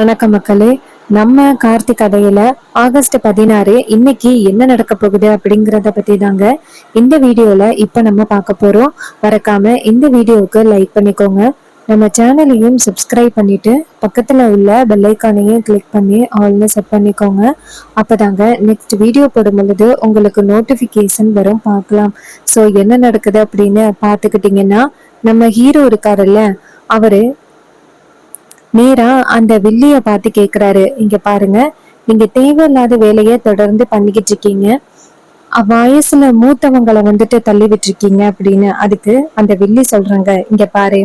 வணக்கம் மக்களே. நம்ம கார்த்திக் கதையில ஆகஸ்ட் 16 இன்னைக்கு என்ன நடக்க போகுது அப்படிங்கறத பத்தி தாங்க இந்த வீடியோல இப்ப நம்ம பார்க்க போறோம். மறக்காம இந்த வீடியோவுக்கு லைக் பண்ணிக்கோங்க. நம்ம சேனலையும் சப்ஸ்கிரைப் பண்ணிட்டு பக்கத்துல உள்ள பெல் ஐக்கானையும் கிளிக் பண்ணி ஆல்னு செட் பண்ணிக்கோங்க. அப்பதாங்க நெக்ஸ்ட் வீடியோ போடும் பொழுது உங்களுக்கு நோட்டிபிகேஷன் வரும், பார்க்கலாம். ஸோ என்ன நடக்குது அப்படின்னு பார்த்துக்கிட்டிங்கன்னா, நம்ம ஹீரோ இருக்காருல்ல, அவரு நேரா அந்த வில்லிய பார்த்து கேக்குறாரு, இங்க பாருங்க, நீங்க தேவையில்லாத வேலையை தொடர்ந்து பண்ணிக்கிட்டு இருக்கீங்க, வயசுல மூத்தவங்களை வந்துட்டு தள்ளி விட்டுருக்கீங்க அப்படின்னு. அதுக்கு அந்த வில்லி சொல்றாங்க, இங்க பாரு,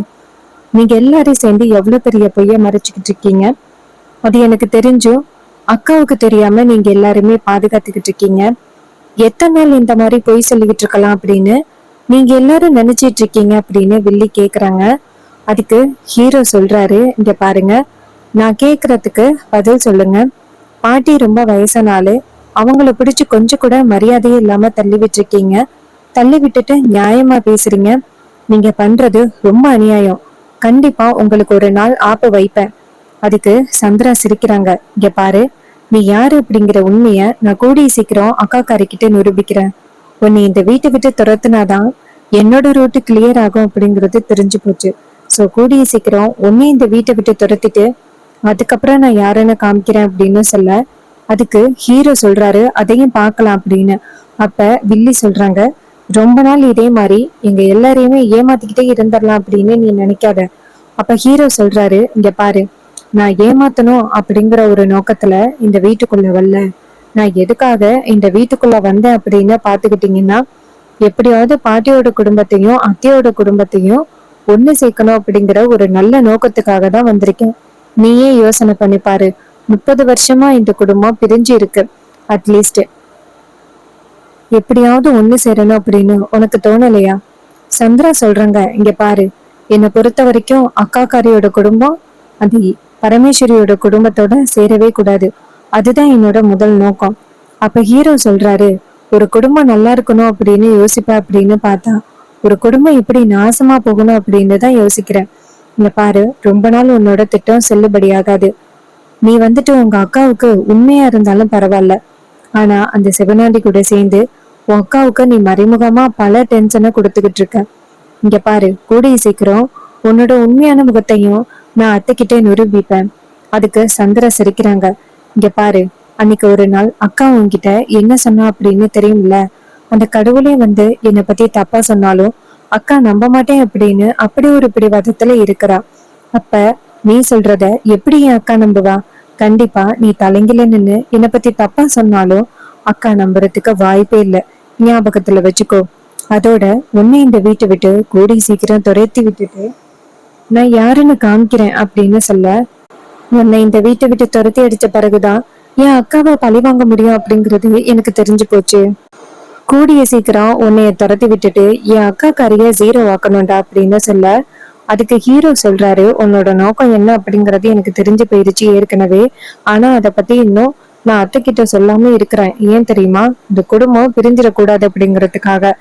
நீங்க எல்லாரும் சேர்ந்து எவ்வளவு பெரிய பொய்ய மறைச்சுக்கிட்டு இருக்கீங்க, அது எனக்கு தெரிஞ்சும் அக்காவுக்கு தெரியாம நீங்க எல்லாருமே பாதுகாத்துக்கிட்டு இருக்கீங்க. எத்தனை நாள் இந்த மாதிரி பொய் சொல்லிக்கிட்டு இருக்கலாம் அப்படின்னு நீங்க எல்லாரும் நினைச்சிட்டு இருக்கீங்க அப்படின்னு வில்லி கேக்குறாங்க. அதுக்கு ஹீரோ சொல்றாரு, இங்க பாருங்க, நான் கேக்குறதுக்கு பதில் சொல்லுங்க. பாட்டி ரொம்ப வயசானாலு, அவங்கள பிடிச்சு கொஞ்சம் கூட மரியாதையே இல்லாம தள்ளி விட்டுருக்கீங்க. தள்ளி விட்டுட்டு நியாயமா பேசுறீங்க. நீங்க பண்றது ரொம்ப அநியாயம். கண்டிப்பா உங்களுக்கு ஒரு நாள் ஆப்பு வைப்பேன். அதுக்கு சந்திரா சிரிக்கிறாங்க, இங்க பாரு, நீ யாரு அப்படிங்கிற உண்மைய நான் கூடிய சீக்கிரம் அக்கா காரிக்கிட்ட நிரூபிக்கிறேன். உன்னை இந்த வீட்டை விட்டு துரத்துனாதான் என்னோட ரூட்டு கிளியர் ஆகும் அப்படிங்கிறது தெரிஞ்சு போச்சு. சோ கூடிய சீக்கிரம் உன்னை இந்த வீட்டை விட்டு துரத்திட்டு அதுக்கப்புறம் நான் யாருன்னு காமிக்கிறேன் அப்படின்னு சொல்ல, அதுக்கு ஹீரோ சொல்றாரு, அதையும் பார்க்கலாம் அப்படின்னு. அப்ப வில்லி சொல்றாங்க, ரொம்ப நாள் இதே மாதிரி எங்க எல்லாரையுமே ஏமாத்திக்கிட்டே இருந்துடலாம் அப்படின்னு நீ நினைக்காத. அப்ப ஹீரோ சொல்றாரு, இங்க பாரு, நான் ஏமாத்தணும் அப்படிங்கிற ஒரு நோக்கத்துல இந்த வீட்டுக்குள்ள வரல. நான் எதுக்காக இந்த வீட்டுக்குள்ள வந்தேன் அப்படின்னு பாத்துக்கிட்டீங்கன்னா, எப்படியாவது பாட்டியோட குடும்பத்தையும் அத்தையோட குடும்பத்தையும் ஒண்ணு சேர்க்கணும் அப்படிங்கிற ஒரு நல்ல நோக்கத்துக்காக தான் வந்திருக்கேன். நீயே யோசனை பண்ணி பாரு, 30 வருஷமா இந்த குடும்பம் பிரிஞ்சு இருக்கு. அட்லீஸ்ட் எப்படியாவது ஒண்ணு சேரணும் அப்படின்னு உனக்கு தோணலையா? சந்திரா சொல்றாங்க, இங்க பாரு, என்னை பொறுத்த வரைக்கும் அக்காக்காரியோட குடும்பம் அது பரமேஸ்வரியோட குடும்பத்தோட சேரவே கூடாது. அதுதான் என்னோட முதல் நோக்கம். அப்ப ஹீரோ சொல்றாரு, ஒரு குடும்பம் நல்லா இருக்கணும் அப்படின்னு யோசிப்ப அப்படின்னு பார்த்தா ஒரு குடும்பம் எப்படி நாசமா போகணும் அப்படின்னு தான் யோசிக்கிறேன். இங்க பாரு, ரொம்ப நாள் உன்னோட திட்டம் செல்லுபடியாகாது. நீ வந்துட்டு உங்க அக்காவுக்கு உண்மையா இருந்தாலும் பரவாயில்ல, ஆனா அந்த சிவனாண்டி கூட சேர்ந்து உன் அக்காவுக்கு நீ மறைமுகமா பல டென்ஷனை கொடுத்துக்கிட்டு இருக்க. இங்க பாரு, கூடிய சீக்கிரம் உன்னோட உண்மையான முகத்தையும் நான் அத்தைக்கிட்ட நிரூபிப்பேன். அதுக்கு சந்திரா சிரிக்கிறாங்க, இங்க பாரு, அன்னைக்கு ஒரு நாள் அக்கா உன்கிட்ட என்ன சொன்னா அப்படின்னு தெரியும்ல, அந்த கடவுளே வந்து என்னை பத்தி தப்பா சொன்னாலும் அக்கா நம்ப மாட்டேன் அப்படின்னு அப்படி ஒரு பிடிவாதத்துல இருக்கிறா. அப்ப நீ சொல்றத எப்படி என் அக்கா நம்புவா? கண்டிப்பா நீ தலைங்கில நின்னு என்னை பத்தி தப்பா சொன்னாலும் அக்கா நம்புறதுக்கு வாய்ப்பே இல்லை. ஞாபகத்துல வச்சுக்கோ. அதோட உன்னை இந்த வீட்டை விட்டு கூடி சீக்கிரம் துரத்தி விட்டுட்டு நான் யாருன்னு காமிக்கிறேன் அப்படின்னு சொல்ல, உன்னை இந்த வீட்டை விட்டு துரத்தி அடிச்ச பிறகுதான் என் அக்காவை பழி வாங்க முடியும் அப்படிங்கிறது எனக்கு தெரிஞ்சு போச்சு. கூடிய சீக்கிரம் உன்னைய துரத்தி விட்டுட்டு என் அக்கா காரிய ஜீரோ ஆக்கணும்டா அப்படின்னு சொல்ல, அதுக்கு ஹீரோ சொல்றாரு, உன்னோட நோக்கம் என்ன அப்படிங்கறது எனக்கு தெரிஞ்சு போயிருச்சு ஏற்கனவே. ஆனா அதை பத்தி இன்னும் நான் அத்தை கிட்ட சொல்லாம இருக்கிறேன். ஏன் தெரியுமா? இந்த குடும்பம் பிரிஞ்சிடக்கூடாது அப்படிங்கிறதுக்காக.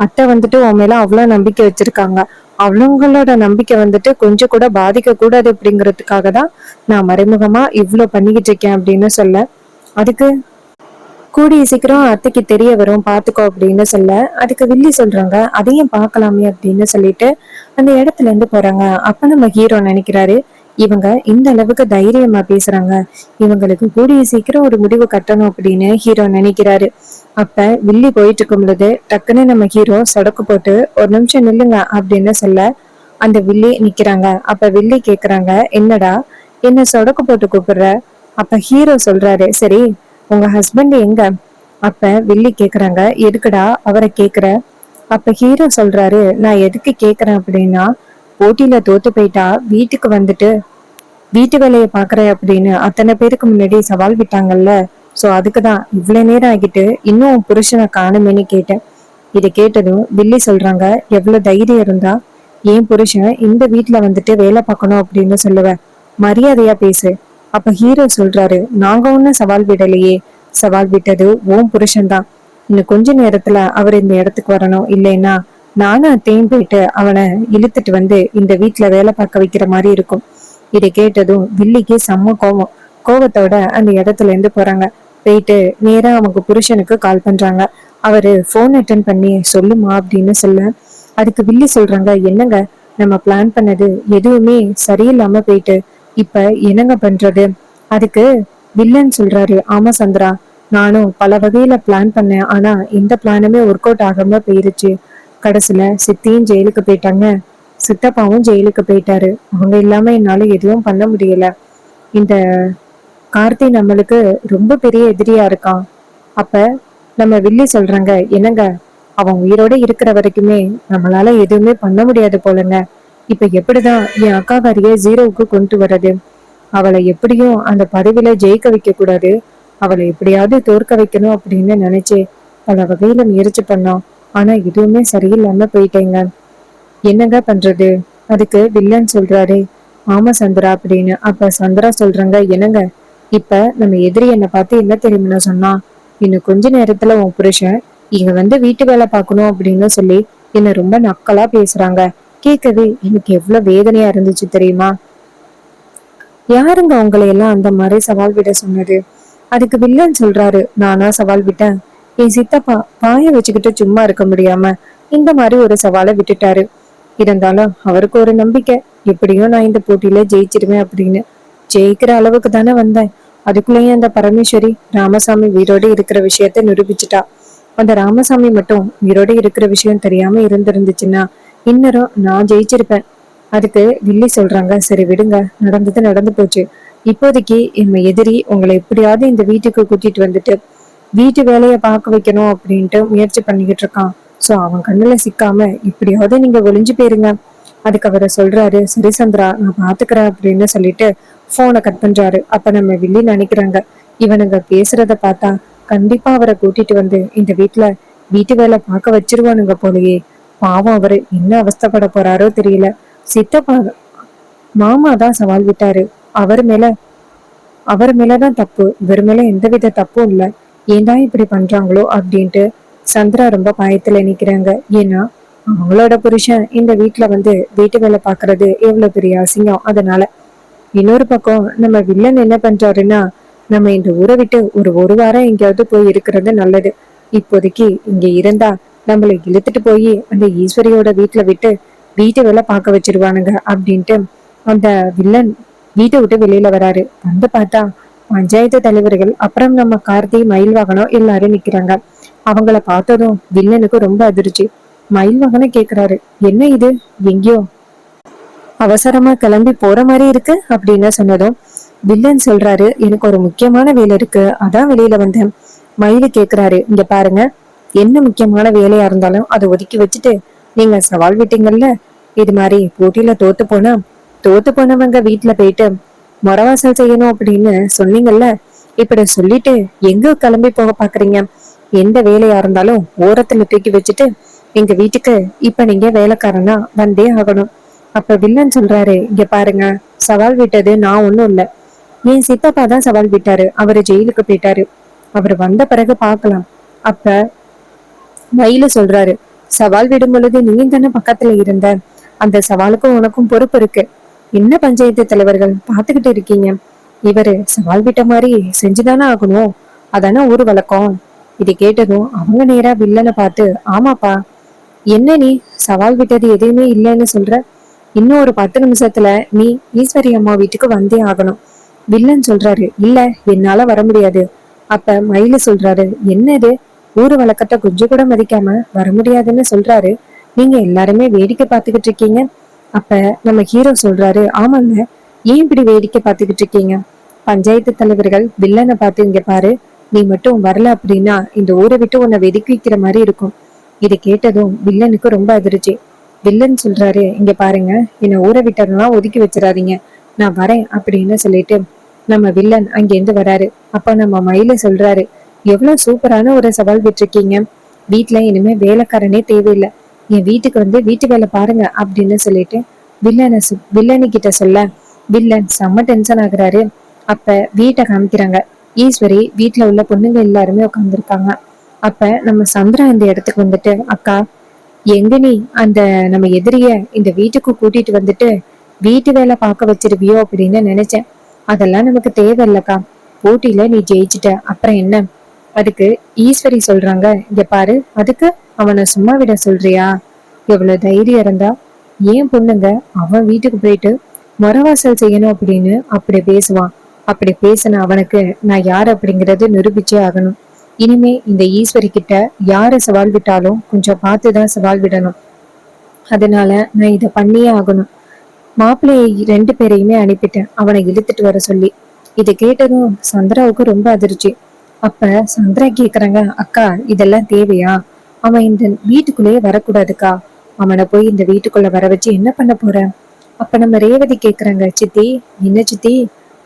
அத்தை வந்துட்டு உன் மேல அவ்வளவு நம்பிக்கை வச்சிருக்காங்க. அவங்களோட நம்பிக்கை வந்துட்டு கொஞ்சம் கூட பாதிக்க கூடாது அப்படிங்கிறதுக்காக தான் நான் மறைமுகமா இவ்வளவு பண்ணிக்கிட்டு இருக்கேன் அப்படின்னு சொல்ல, அதுக்கு கூடிய சீக்கிரம் அத்தைக்கு தெரிய வரும், பாத்துக்கோ அப்படின்னு சொல்ல, அதுக்கு வில்லி சொல்றாங்க, அதையும் பார்க்கலாமே அப்படின்னு சொல்லிட்டு அந்த இடத்துல இருந்து போறாங்க. அப்ப நம்ம ஹீரோ நினைக்கிறாரு, இவங்க இந்த அளவுக்கு தைரியமா பேசுறாங்க, இவங்களுக்கு கூடிய சீக்கிரம் ஒரு முடிவு கட்டணும் அப்படின்னு ஹீரோ நினைக்கிறாரு. அப்ப வில்லி போயிட்டு இருக்கும் பொழுது டக்குன்னு நம்ம ஹீரோ சொடக்கு போட்டு, ஒரு நிமிஷம் நில்லுங்க அப்படின்னு சொல்ல, அந்த வில்லி நிக்கிறாங்க. அப்ப வில்லி கேக்குறாங்க, என்னடா என்ன சொடக்கு போட்டு கூப்பிடுற? அப்ப ஹீரோ சொல்றாரு, சரி, உங்க ஹஸ்பண்ட் எங்க? அப்ப வில்லி கேக்குறாங்க, எதுக்குடா அவரை கேக்குற? அப்ப ஹீரோ சொல்றாரு, நான் எதுக்கு கேக்குறேன் அப்படின்னா, போட்டியில தோத்து போயிட்டா வீட்டுக்கு வந்துட்டு வீட்டு வேலையை பாக்குறேன் அப்படின்னு அத்தனை பேருக்கு முன்னாடி சவால் விட்டாங்கல்ல. சோ அதுக்குதான் இவ்வளவு நேரம் ஆகிட்டு இன்னும் உன் புருஷனை காணுமேன்னு கேட்டேன். இதை கேட்டதும் வில்லி சொல்றாங்க, எவ்வளவு தைரியம் இருந்தா என் புருஷன் இந்த வீட்டுல வந்துட்டு வேலை பார்க்கணும் அப்படின்னு சொல்லுவேன், மரியாதையா பேசு. அப்ப ஹீரோ சொல்றாரு, நாங்க ஒன்னும் சவால் விடலையே, சவால் விட்டது உன் புருஷன்தான். இன்னும் கொஞ்ச நேரத்துல அவர் இந்த இடத்துக்கு வரணும், இல்லைன்னா நானும் அத்தையும் போயிட்டு அவனை இழுத்துட்டு வந்து இந்த வீட்டுல வேலை பார்க்க வைக்கிற மாதிரி இருக்கும். இதை கேட்டதும் வில்லிக்கு செம்ம கோவம். கோவத்தோட அந்த இடத்துல இருந்து போறாங்க. போயிட்டு நேரா அவங்க புருஷனுக்கு கால் பண்றாங்க. அவரு போன் அட்டன் பண்ணி சொல்லுமா அப்படின்னு சொல்ல, அதுக்கு வில்லி சொல்றாங்க, என்னங்க நம்ம பிளான் பண்ணது எதுவுமே சரியில்லாம போயிட்டு இப்ப என்னங்க பண்றது? அதுக்கு வில்லன் சொல்றாரு, ஆமா சந்திரா, நானும் பல வகையில பிளான் பண்ணேன். ஆனா எந்த பிளானுமே ஒர்க் அவுட் ஆகாம போயிருச்சு. கடைசியில சித்தியும் ஜெயிலுக்கு போயிட்டாங்க, சித்தப்பாவும் ஜெயிலுக்கு போயிட்டாரு. அவங்க இல்லாம என்னால எதுவும் பண்ண முடியல. இந்த கார்த்தி நம்மளுக்கு ரொம்ப பெரிய எதிரியா இருக்கான். அப்ப நம்ம வில்லி சொல்றாங்க, என்னங்க அவன் உயிரோட இருக்கிற வரைக்குமே நம்மளால எதுவுமே பண்ண முடியாது போலங்க. இப்ப எப்படிதான் என் அக்காக்காரிய ஜீரோவுக்கு கொண்டு வர்றது? அவளை எப்படியும் அந்த பதவியில ஜெயிக்க வைக்க கூடாது, அவளை எப்படியாவது தோற்க வைக்கணும் அப்படின்னு நினைச்சு பல வகையில முயற்சி பண்ணோம். ஆனா எதுவுமே சரியில்லாம போயிட்டேங்க. என்னங்க பண்றது? அதுக்கு வில்லன் சொல்றாரு, ஆமா சந்திரா அப்படின்னு. அப்ப சந்திரா சொல்றாங்க, என்னங்க இப்ப நம்ம எதிரி என்னை பார்த்து என்ன தெரியுமா சொன்னா, இன்னும் கொஞ்ச நேரத்துல உன் புருஷன் இங்க வந்து வீட்டு வேலை பார்க்கணும் அப்படின்னு சொல்லி என்ன ரொம்ப நக்கலா பேசுறாங்க. கேட்கவே எனக்கு எவ்வளவு வேதனையா இருந்துச்சு தெரியுமா? யாருங்க உங்களை எல்லாம் அந்த மாதிரி சவால் விட சொன்னது? அதுக்கு வில்லன் சொல்றாரு, நானா சவால் விட்டேன்? என் சித்தப்பா பாய வச்சுக்கிட்டு சும்மா இருக்க முடியாம இந்த மாதிரி ஒரு சவாலை விட்டுட்டாரு. இருந்தாலும் அவருக்கு ஒரு நம்பிக்கை, எப்படியும் நான் இந்த போட்டியில ஜெயிச்சிருவேன் அப்படின்னு. ஜெயிக்கிற அளவுக்கு தானே வந்தேன். அதுக்குள்ளேயும் அந்த பரமேஸ்வரி ராமசாமி உயிரோடு இருக்கிற விஷயத்த நிரூபிச்சுட்டா. அந்த ராமசாமி மட்டும் உயிரோடு இருக்கிற விஷயம் தெரியாம இருந்திருந்துச்சுன்னா இன்னரும் நான் ஜெயிச்சிருப்பேன். அதுக்கு வில்லி சொல்றாங்க, சரி விடுங்க, நடந்தது நடந்து போச்சு. இப்போதைக்கு என் எதிரி உங்களை எப்படியாவது இந்த வீட்டுக்கு கூட்டிட்டு வந்துட்டு வீட்டு வேலையை பார்க்க வைக்கணும் அப்படின்ட்டு முயற்சி பண்ணிக்கிட்டு இருக்கான். சோ அவன் கண்ணுல சிக்காம இப்படியாவது நீங்க ஒளிஞ்சு போயிருங்க. அதுக்கு அவரை சொல்றாரு, சரி சந்திரா, நான் பாத்துக்கிறேன் அப்படின்னு சொல்லிட்டு போனை கட் பண்றாரு. அப்ப நம்ம வில்லி நினைக்கிறாங்க, இவனுங்க பேசுறத பார்த்தா கண்டிப்பா அவரை கூட்டிட்டு வந்து இந்த வீட்டுல வீட்டு வேலை பார்க்க வச்சிருவானுங்க போலயே. பாவம், அவரு என்ன அவஸ்தைப்பட போறாரோ தெரியல. சித்தப்பா மாமா தான் சவால் விட்டாரு. அவர் மேல அவர் மேலதான் தப்பு, இவர் மேல எந்தவித தப்பும் இல்ல. ஏன் தான் இப்படி பண்றாங்களோ அப்படின்ட்டு சந்திரா ரொம்ப பயத்துல நிக்கிறாங்க. ஏன்னா அவங்களோட புருஷன் இந்த வீட்டுல வந்து வீட்டு வேலை பாக்குறது எவ்வளவு பெரிய அசிங்கம். அதனால இன்னொரு பக்கம் நம்ம வில்லன் என்ன பண்றாருன்னா, நம்ம இந்த ஊரை விட்டு ஒரு வாரம் எங்கேயாவது போய் இருக்கிறது நல்லது. இப்போதைக்கு இங்க இருந்தா நம்மளை இழுத்துட்டு போய் அந்த ஈஸ்வரியோட வீட்டுல விட்டு வீட்டு வேலை பார்க்க வச்சிருவானுங்க அப்படின்ட்டு அந்த வில்லன் வீட்டை விட்டு வெளியில வராரு. வந்து பார்த்தா பஞ்சாயத்து தலைவர்கள், அப்புறம் நம்ம கார்த்தி, மயில் வாகனம் எல்லாரும் நிக்கிறாங்க. அவங்கள பார்த்ததும் வில்லனுக்கு ரொம்ப அதிர்ச்சி. மயில் வாகனம் கேக்குறாரு, என்ன இது, எங்கேயோ அவசரமா கிளம்பி போற மாதிரி இருக்கு அப்படின்னு சொன்னதும் வில்லன் சொல்றாரு, எனக்கு ஒரு முக்கியமான வேலை இருக்கு, அதான் வெளியில வந்தேன். மயிலு கேக்குறாரு, இங்க பாருங்க, என்ன முக்கியமான வேலையா இருந்தாலும் அதை ஒதுக்கி வச்சுட்டு நீங்க சவால் விட்டீங்கல்ல, இது மாதிரி போட்டியில தோத்து போனவங்க வீட்டுல போயிட்டு மொரவாசல் செய்யணும் அப்படின்னு சொன்னீங்கல்ல, இப்படி சொல்லிட்டு எங்க கிளம்பி போக பாக்குறீங்க? எந்த வேலையா இருந்தாலும் ஓரத்துல தூக்கி வச்சுட்டு எங்க வீட்டுக்கு இப்ப நீங்க வேலைக்காரனா வந்தே ஆகணும். அப்ப வில்லன் சொல்றாரு, இங்க பாருங்க, சவால் விட்டது நான் ஒண்ணும் இல்ல, என் சித்தப்பா தான் சவால் விட்டாரு. அவரு ஜெயிலுக்கு போயிட்டாரு. அவர் வந்த பிறகு பாக்கலாம். அப்ப மயில சொல்றாரு, சவால் விடும் பொழுது நீ தானே பக்கத்துல இருந்த, அந்த சவாலுக்கும் உனக்கும் பொறுப்பு இருக்கு. என்ன பஞ்சாயத்து தலைவர்கள் பாத்துக்கிட்டு இருக்கீங்க? இவரு சவால் விட்ட மாதிரி செஞ்சுதானே ஆகணும், அதானே ஊர் வழக்கம். இது கேட்டதும் அவங்க நேரா வில்லனை பார்த்து, ஆமாப்பா, என்ன நீ சவால் விட்டது எதுவுமே இல்லைன்னு சொல்ற? இன்னும் ஒரு 10 நிமிஷத்துல நீ ஈஸ்வரி அம்மா வீட்டுக்கு வந்தே ஆகணும். வில்லன் சொல்றாரு, இல்ல என்னால வர முடியாது. அப்ப மயிலு சொல்றாரு, என்னது, ஊரு வழக்கத்தை கொஞ்சம் கூட மதிக்காம வர முடியாதுன்னு சொல்றாரு, நீங்க எல்லாருமே வேடிக்கை பார்த்துக்கிட்டு இருக்கீங்க. அப்ப நம்ம ஹீரோ சொல்றாரு, ஆமாங்க, ஏன் இப்படி வேடிக்கை பார்த்துக்கிட்டு இருக்கீங்க? பஞ்சாயத்து தலைவர்கள் வில்லனை பார்த்து, இங்க பாரு, நீ மட்டும் வரல அப்படின்னா இந்த ஊரை விட்டு உன்னை வெதுக்கி வைக்கிற மாதிரி இருக்கும். இதை கேட்டதும் வில்லனுக்கு ரொம்ப அதிர்ச்சி. வில்லன் சொல்றாரு, இங்க பாருங்க, என்ன ஊரை விட்டதெல்லாம் ஒதுக்கி வச்சிடாதீங்க, நான் வரேன் அப்படின்னு சொல்லிட்டு நம்ம வில்லன் அங்கிருந்து வராரு. அப்ப நம்ம மயில சொல்றாரு, எவ்வளவு சூப்பரான ஒரு சவால் விட்டுருக்கீங்க, வீட்டுல இனிமே வேலைக்காரனே தேவையில்லை, என் வீட்டுக்கு வந்து வீட்டு வேலை பாருங்க அப்படின்னு சொல்லிட்டு வில்லனு கிட்ட சொல்ல வில்லன் செம்ம டென்ஷன் ஆகுறாரு. அப்ப வீட்டை காமிக்கிறாங்க. ஈஸ்வரி வீட்டுல உள்ள பொண்ணுங்க எல்லாருமே உட்காந்துருக்காங்க. அப்ப நம்ம சந்திரா இந்த இடத்துக்கு வந்துட்டு, அக்கா, எங்க நீ அந்த நம்ம எதிரிய இந்த வீட்டுக்கு கூட்டிட்டு வந்துட்டு வீட்டு வேலை பார்க்க வச்சிருவியோ அப்படின்னு நினைச்சேன். அதெல்லாம் நமக்கு தேவையில்லக்கா. போட்டியில நீ ஜெயிச்சிட்ட, அப்புறம் என்ன? அதுக்கு ஈஸ்வரி சொல்றாங்க, இங்க பாரு, அதுக்கு அவனை சும்மா விட சொல்றியா? எவ்வளவு தைரியம் இருந்தா ஏன் பொண்ணுங்க அவன் வீட்டுக்கு போயிட்டு மொறவாசல் செய்யணும் அப்படின்னு அப்படி பேசுவான். அப்படி பேசின அவனுக்கு நான் யார் அப்படிங்கறது நிரூபிச்சே ஆகணும். இனிமே இந்த ஈஸ்வரி கிட்ட யார சவால் விட்டாலும் கொஞ்சம் பார்த்துதான் சவால் விடணும். அதனால நான் இதை பண்ணியே ஆகணும். மாப்பிள்ளையை 2 பேரையுமே அனுப்பிட்டேன் அவனை இழுத்துட்டு வர சொல்லி. இதை கேட்டதும் சந்திராவுக்கு ரொம்ப அதிர்ச்சி. அப்ப சந்திரா கேக்குறாங்க, அக்கா இதெல்லாம் தேவையா? அவன் இந்த வீட்டுக்குள்ளேயே வரக்கூடாதுக்கா. அவனை போய் இந்த வீட்டுக்குள்ள வர வச்சு என்ன பண்ண போற? அப்ப நம்ம ரேவதி கேக்குறாங்க, சித்தி, என்ன சித்தி,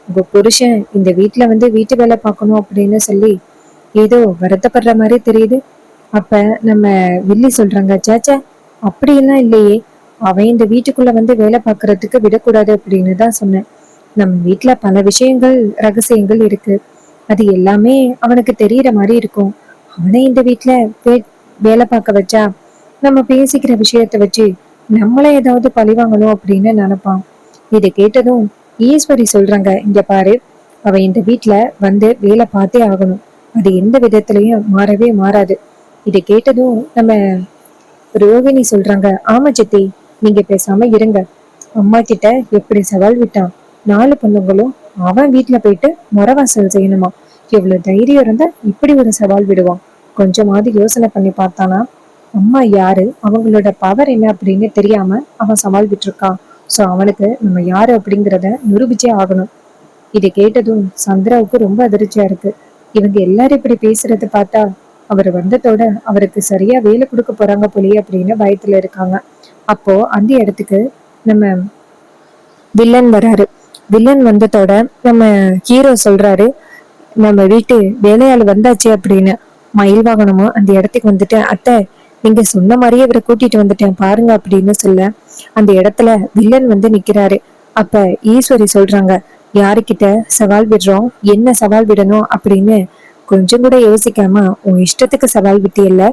உங்க புருஷன் இந்த வீட்டுல வந்து வீட்டு வேலை பார்க்கணும் அப்படின்னு சொல்லி ஏதோ வருத்தப்படுற மாதிரி தெரியுது. அப்ப நம்ம வில்லி சொல்றாங்க, சாச்சா அப்படியெல்லாம் இல்லையே, அவன் இந்த வீட்டுக்குள்ள வந்து வேலை பார்க்கறதுக்கு விடக்கூடாது அப்படின்னு தான் சொன்னேன். நம்ம வீட்டுல பல விஷயங்கள், ரகசியங்கள் இருக்கு. அது எல்லாமே அவனுக்கு தெரியற மாதிரி இருக்கும். அவனை இந்த வீட்டுல வேலை பார்க்க வச்சா நம்ம பேசிக்கிற விஷயத்த வச்சு நம்மள ஏதாவது பழி வாங்கணும் அப்படின்னு நினைப்பான். இதை கேட்டதும் ஈஸ்வரி சொல்றாங்க, இங்க பாரு, அவன் இந்த வீட்டுல வந்து வேலை பார்த்தே ஆகணும். அது எந்த விதத்திலயும் மாறவே மாறாது. இதை கேட்டதும் நம்ம ரோகிணி சொல்றாங்க, ஆமா சித்தி, நீங்க பேசாம இருங்க. அம்மா கிட்ட எப்படி சவால் விட்டான், 4 பொண்ணுங்களும் அவன் வீட்டுல போயிட்டு மொறவாசல் செய்யணுமா? எவ்வளவு தைரியம் இருந்தா இப்படி ஒரு சவால் விடுவான்? கொஞ்சமாவது யோசனை பண்ணி பார்த்தானா? அம்மா யாரு, அவங்களோட பவர் என்ன அப்படின்னு தெரியாம அவன் சவால் விட்டுருக்கான். சோ அவனுக்கு நம்ம யாரு அப்படிங்கிறத நிரூபிச்சே ஆகணும். இதை கேட்டதும் சந்திராவுக்கு ரொம்ப அதிர்ச்சியா இருக்கு. இவங்க எல்லாரும் இப்படி பேசுறத பார்த்தா அவர் வந்ததோட அவருக்கு சரியா வேலை கொடுக்க போறாங்க போலயே அப்படின்னு பயத்துல இருக்காங்க. அப்போ அந்த இடத்துக்கு நம்ம வில்லன் வராரு. வில்லன் வந்ததோட நம்ம ஹீரோ சொல்றாரு, நம்ம வீட்டு வேலையாள் வந்தாச்சு அப்படின்னு. மயில் வாகனமும் அந்த இடத்துக்கு வந்துட்டு, அத்தை நீங்க சொன்ன மாதிரியே இவரை கூட்டிட்டு வந்துட்டேன் பாருங்க அப்படின்னு சொல்ல அந்த இடத்துல வில்லன் வந்து நிக்கிறாரு. அப்ப ஈஸ்வரி சொல்றாங்க, யாருக்கிட்ட சவால் விடுறோம், என்ன சவால் விடணும் அப்படின்னு கொஞ்சம் கூட யோசிக்காம உன் இஷ்டத்துக்கு சவால் விட்டியல்ல.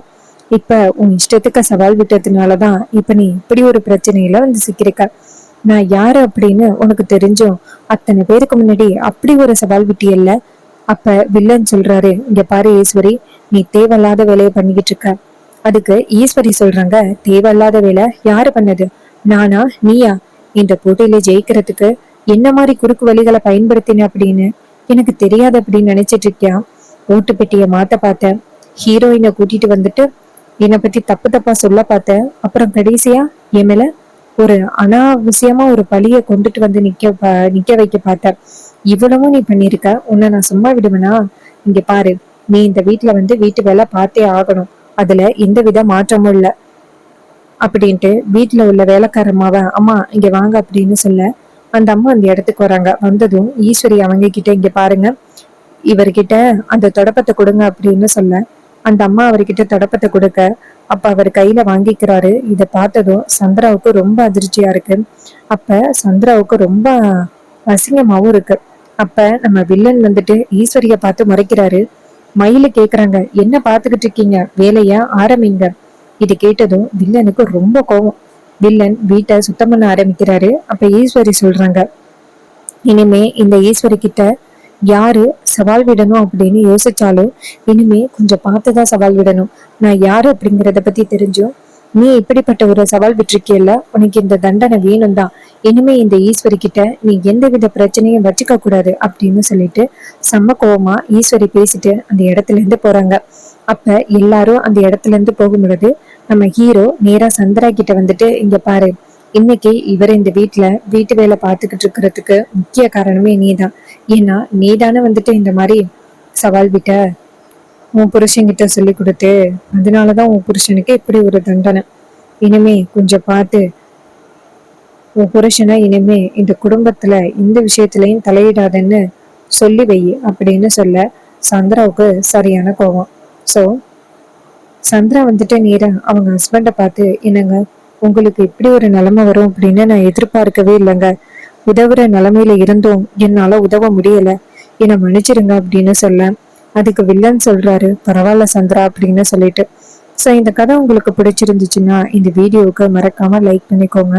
இப்ப உன் இஷ்டத்துக்கு சவால் விட்டதுனாலதான் இப்ப நீ இப்படி ஒரு பிரச்சனையில வந்து சிக்கிருக்க. நான் யாரு அப்படின்னு உனக்கு தெரிஞ்சும் அத்தனை பேருக்கு முன்னாடி அப்படி ஒரு சவால் விட்டியல்ல. அப்ப வில்லன் சொல்றாரு, இங்க பாரு ஈஸ்வரி, நீ தேவையில்லாத வேலையை பண்ணிக்கிட்டு இருக்க. அதுக்கு ஈஸ்வரி சொல்றாங்க, தேவையில்லாத வேலை யாரு பண்ணது, நானா நீயா? இந்த போட்டியில ஜெயிக்கிறதுக்கு என்ன மாதிரி குறுக்கு வழிகளை பயன்படுத்தின அப்படின்னு எனக்கு தெரியாது அப்படின்னு நினைச்சிட்டு இருக்கியா? ஓட்டு பெட்டியை மாத்த பார்த்த, ஹீரோயினை கூட்டிட்டு வந்துட்டு என்னை பத்தி தப்பு தப்பா சொல்ல பார்த்த, அப்புறம் கடைசியா என் மேல ஒரு அனாவசியமா ஒரு பழிய கொண்டுட்டு வந்து நிக்க வைக்க பார்த்த. இவ்வளவும் நீ பண்ணிருக்க, உன்னை நான் சும்மா விடுவேனா? இங்க பாரு, நீ இந்த வீட்டுல வந்து வீட்டு வேலை பார்த்தே ஆகணும். அதுல எந்த வித மாற்றமும் இல்ல அப்படின்ட்டு வீட்டுல உள்ள வேலைக்காரம்மாவ, அம்மா இங்க வாங்க அப்படின்னு சொல்ல அந்த அம்மா அந்த இடத்துக்கு வராங்க. வந்ததும் ஈஸ்வரி அவங்க கிட்ட, இங்க பாருங்க, இவர்கிட்ட அந்த தொடப்பத்தை கொடுங்க அப்படின்னு சொல்ல அந்த அம்மா அவர்கிட்ட தொடப்பத்தை கொடுக்க அப்ப அவர் கையில வாங்கிக்கிறாரு. இதை பார்த்ததும் சந்திராவுக்கு ரொம்ப அதிர்ச்சியா இருக்கு. அப்ப சந்திராவுக்கு ரொம்ப அசிங்கமாவும் இருக்கு. அப்ப நம்ம வில்லன் வந்துட்டு ஈஸ்வரிய பார்த்து முறைக்கிறாரு. மயில கேக்குறாங்க, என்ன பாத்துக்கிட்டு இருக்கீங்க, வேலையா ஆரம்பிங்க. இது கேட்டதும் வில்லனுக்கு ரொம்ப கோவம். வில்லன் வீட்டை சுத்தம் பண்ண ஆரம்பிக்கிறாரு. அப்ப ஈஸ்வரி சொல்றாங்க, இனிமே இந்த ஈஸ்வரி கிட்ட யாரு சவால் விடணும் அப்படின்னு யோசிச்சாலும் இனிமே கொஞ்சம் பார்த்துதான் சவால் விடணும். நான் யாரு அப்படிங்கறத பத்தி தெரிஞ்சும் நீ இப்படிப்பட்ட ஒரு சவால் விட்டுருக்கியல்ல, உனக்கு இந்த தண்டனை வேணும் தான். இனிமே இந்த ஈஸ்வரி கிட்ட நீ எந்தவித பிரச்சனையும் வச்சுக்க கூடாது அப்படின்னு சொல்லிட்டு செம்ம கோவமா ஈஸ்வரி பேசிட்டு அந்த இடத்துல இருந்து போறாங்க. அப்ப எல்லாரும் அந்த இடத்துல இருந்து போகும் பொழுது நம்ம ஹீரோ நேரா சந்திரா கிட்ட வந்துட்டு, இங்க பாரு, இன்னைக்கு இவர் இந்த வீட்டு வேலை பார்த்துக்கிட்டு இருக்கிறதுக்கு முக்கிய காரணமே நீதான். ஏன்னா நீதானே வந்துட்டு இந்த மாதிரி சவால் விட்ட உன் புருஷன்கிட்ட சொல்லி கொடுத்து, அதனாலதான் உன் புருஷனுக்கு இப்படி ஒரு தண்டனை. இனிமே கொஞ்சம் பார்த்து உன் புருஷனை இனிமே இந்த குடும்பத்துல எந்த விஷயத்திலையும் தலையிடாதன்னு சொல்லி வை அப்படின்னு சொல்ல சந்திராவுக்கு சரியான கோவம். சோ சந்திரா வந்துட்டு நேரா அவங்க ஹஸ்பண்ட பார்த்து, என்னங்க, உங்களுக்கு இப்படி ஒரு நிலைமை வரும் அப்படின்னு நான் எதிர்பார்க்கவே இல்லைங்க. உதவுற நிலைமையில இருந்தும் என்னால உதவ முடியல, என்னை மன்னிச்சிருங்க அப்படின்னு சொல்ல அதுக்கு வில்லன் சொல்றாரு, பரவாயில்ல சந்திரா அப்படின்னு சொல்லிட்டு. ஸோ இந்த கதை உங்களுக்கு பிடிச்சிருந்துச்சுன்னா இந்த வீடியோவுக்கு மறக்காம லைக் பண்ணிக்கோங்க,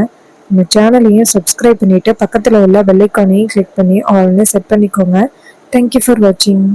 இந்த சேனலையும் சப்ஸ்கிரைப் பண்ணிட்டு பக்கத்துல உள்ள பெல் ஐக்கானையும் கிளிக் பண்ணி ஆல்னு செட் பண்ணிக்கோங்க. தேங்க்யூ ஃபார் வாட்சிங்.